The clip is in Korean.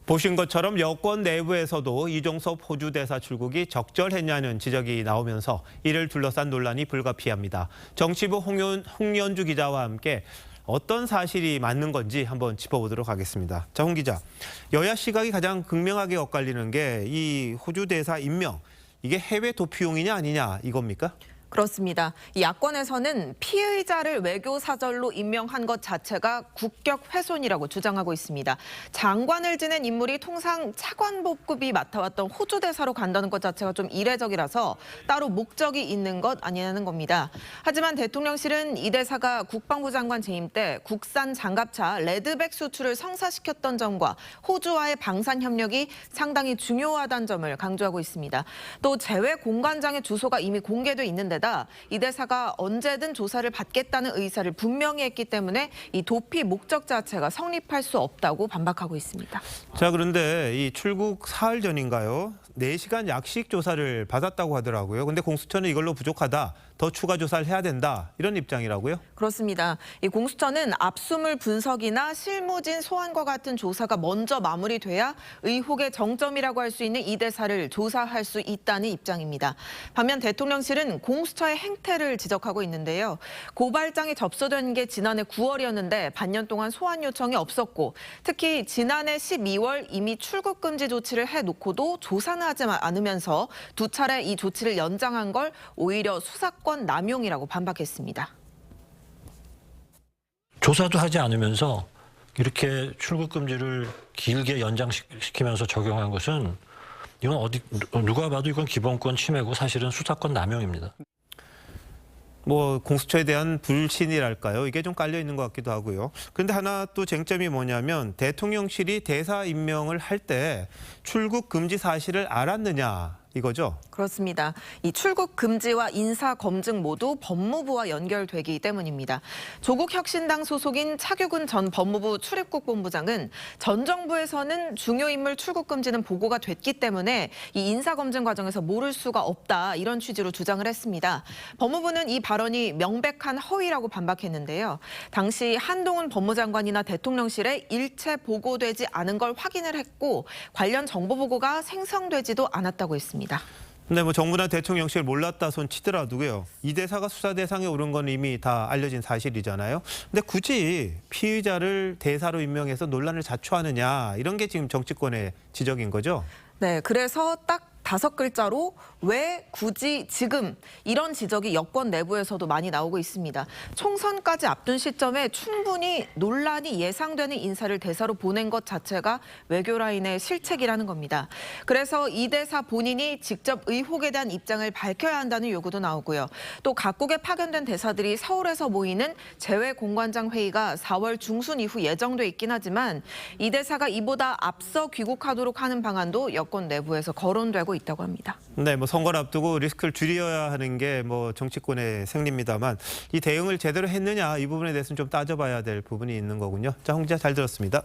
보신 것처럼 여권 내부에서도 이종섭 호주 대사 출국이 적절했냐는 지적이 나오면서 이를 둘러싼 논란이 불가피합니다. 정치부 홍연주 기자와 함께 어떤 사실이 맞는 건지 한번 짚어보도록 하겠습니다. 자, 홍 기자, 여야 시각이 가장 극명하게 엇갈리는 게 이 호주 대사 임명, 이게 해외 도피용이냐 아니냐 이겁니까? 그렇습니다. 이 야권에서는 피의자를 외교사절로 임명한 것 자체가 국격 훼손이라고 주장하고 있습니다. 장관을 지낸 인물이 통상 차관복급이 맡아왔던 호주 대사로 간다는 것 자체가 좀 이례적이라서 따로 목적이 있는 것 아니냐는 겁니다. 하지만 대통령실은 이 대사가 국방부 장관 재임 때 국산 장갑차 레드백 수출을 성사시켰던 점과 호주와의 방산 협력이 상당히 중요하다는 점을 강조하고 있습니다. 또 재외 공관장의 주소가 이미 공개돼 있는데 이 대사가 언제든 조사를 받겠다는 의사를 분명히 했기 때문에 이 도피 목적 자체가 성립할 수 없다고 반박하고 있습니다. 자, 그런데 이 출국 사흘 전인가요? 4시간 약식 조사를 받았다고 하더라고요. 근데 공수처는 이걸로 부족하다, 더 추가 조사를 해야 된다, 이런 입장이라고요? 그렇습니다. 이 공수처는 압수물 분석이나 실무진 소환과 같은 조사가 먼저 마무리돼야 의혹의 정점이라고 할 수 있는 이 대사를 조사할 수 있다는 입장입니다. 반면 대통령실은 공수처의 행태를 지적하고 있는데요. 고발장이 접수된 게 지난해 9월이었는데 반년 동안 소환 요청이 없었고 특히 지난해 12월 이미 출국 금지 조치를 해놓고도 조사는 하지 않으면서 두 차례 이 조치를 연장한 걸 오히려 수사권 남용이라고 반박했습니다. 조사도 하지 않으면서 이렇게 출국 금지를 길게 연장시키면서 적용한 것은 이건 누가 봐도 이건 기본권 침해고 사실은 수사권 남용입니다. 뭐 공수처에 대한 불신이랄까요? 이게 좀 깔려 있는 것 같기도 하고요. 그런데 하나 또 쟁점이 뭐냐면 대통령실이 대사 임명을 할 때 출국 금지 사실을 알았느냐 이거죠? 그렇습니다. 이 출국 금지와 인사 검증 모두 법무부와 연결되기 때문입니다. 조국 혁신당 소속인 차규근 전 법무부 출입국 본부장은 전 정부에서는 중요 인물 출국 금지는 보고가 됐기 때문에 이 인사 검증 과정에서 모를 수가 없다 이런 취지로 주장을 했습니다. 법무부는 이 발언이 명백한 허위라고 반박했는데요. 당시 한동훈 법무장관이나 대통령실에 일체 보고되지 않은 걸 확인을 했고 관련 정보 보고가 생성되지도 않았다고 했습니다. 근데 뭐 정부나 대통령실 몰랐다 손 치더라도요. 이 대사가 수사 대상에 오른 건 이미 다 알려진 사실이잖아요. 근데 굳이 피의자를 대사로 임명해서 논란을 자초하느냐 이런 게 지금 정치권의 지적인 거죠? 네, 그래서 딱 5글자로 왜 굳이 지금 이런 지적이 여권 내부에서도 많이 나오고 있습니다. 총선까지 앞둔 시점에 충분히 논란이 예상되는 인사를 대사로 보낸 것 자체가 외교 라인의 실책이라는 겁니다. 그래서 이 대사 본인이 직접 의혹에 대한 입장을 밝혀야 한다는 요구도 나오고요. 또 각국에 파견된 대사들이 서울에서 모이는 재외 공관장 회의가 4월 중순 이후 예정돼 있긴 하지만 이 대사가 이보다 앞서 귀국하도록 하는 방안도 여권 내부에서 거론되고 있다고 합니다. 네, 뭐 선거를 앞두고 리스크를 줄여야 하는 게 뭐 정치권의 생리입니다만 이 대응을 제대로 했느냐 이 부분에 대해서는 좀 따져봐야 될 부분이 있는 거군요. 자, 홍 기자 잘 들었습니다.